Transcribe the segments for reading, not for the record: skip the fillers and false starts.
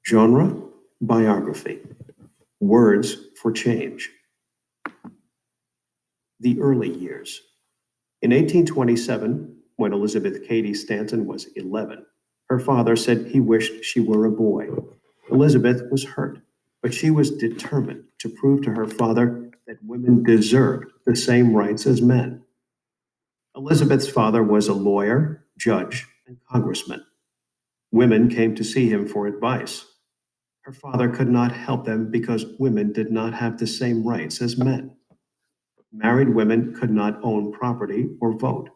Genre, biography. Words for change. The early years. In 1827, when Elizabeth Cady Stanton was 11, her father said he wished she were a boy. Elizabeth was hurt, but she was determined to prove to her father that women deserved the same rights as men. Elizabeth's father was a lawyer, judge, and congressman. Women came to see him for advice. Her father could not help them because women did not have the same rights as men. Married women could not own property or vote.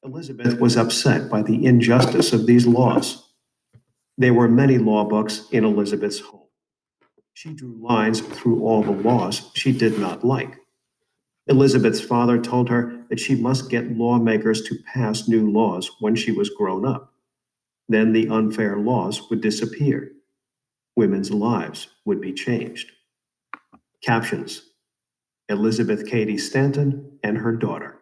Elizabeth was upset by the injustice of these laws. There were many law books in Elizabeth's home. She drew lines through all the laws she did not like. Elizabeth's father told her that she must get lawmakers to pass new laws when she was grown up. Then the unfair laws would disappear. Women's lives would be changed. Captions: Elizabeth Cady Stanton and her daughter.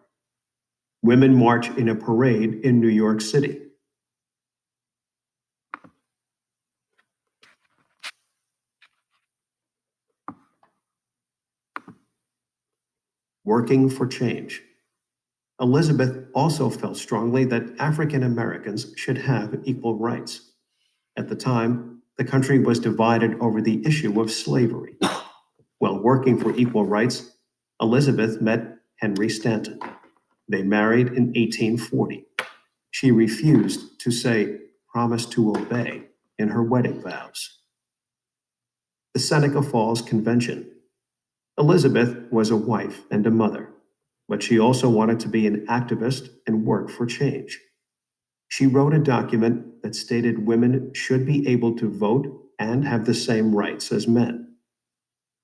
Women march in a parade in New York City. Working for change. Elizabeth also felt strongly that African Americans should have equal rights. At the time, the country was divided over the issue of slavery. While working for equal rights, Elizabeth met Henry Stanton. They married in 1840. She refused to say "promise to obey" in her wedding vows. The Seneca Falls Convention. Elizabeth was a wife and a mother, but she also wanted to be an activist and work for change. She wrote a document that stated women should be able to vote and have the same rights as men.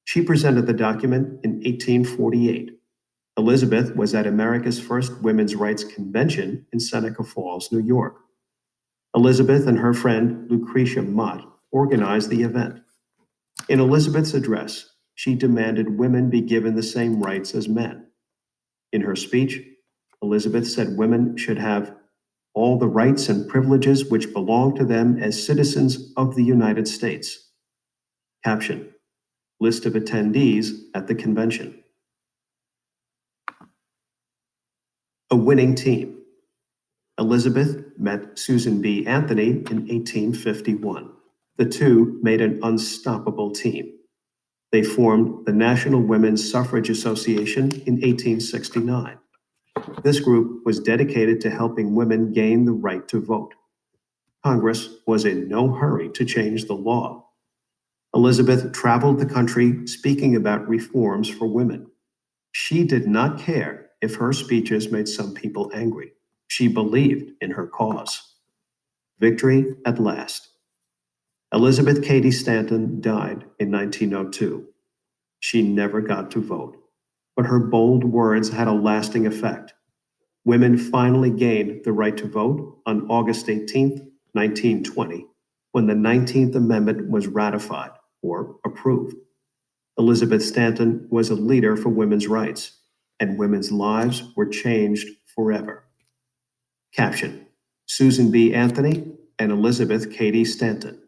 She presented the document in 1848. Elizabeth was at America's first women's rights convention in Seneca Falls, New York. Elizabeth and her friend Lucretia Mott organized the event. In Elizabeth's address, she demanded women be given the same rights as men. In her speech, Elizabeth said women should have all the rights and privileges which belong to them as citizens of the United States. Caption: List of attendees at the convention. A winning team. Elizabeth met Susan B. Anthony in 1851. The two made an unstoppable team. They formed the National Women's Suffrage Association in 1869. This group was dedicated to helping women gain the right to vote. Congress was in no hurry to change the law. Elizabeth traveled the country speaking about reforms for women. She did not care if her speeches made some people angry. She believed in her cause. Victory at last. Elizabeth Cady Stanton died in 1902. She never got to vote, but her bold words had a lasting effect. Women finally gained the right to vote on August 18, 1920, when the 19th Amendment was ratified or approved. Elizabeth Stanton was a leader for women's rights, and women's lives were changed forever. Caption: Susan B. Anthony and Elizabeth Cady Stanton.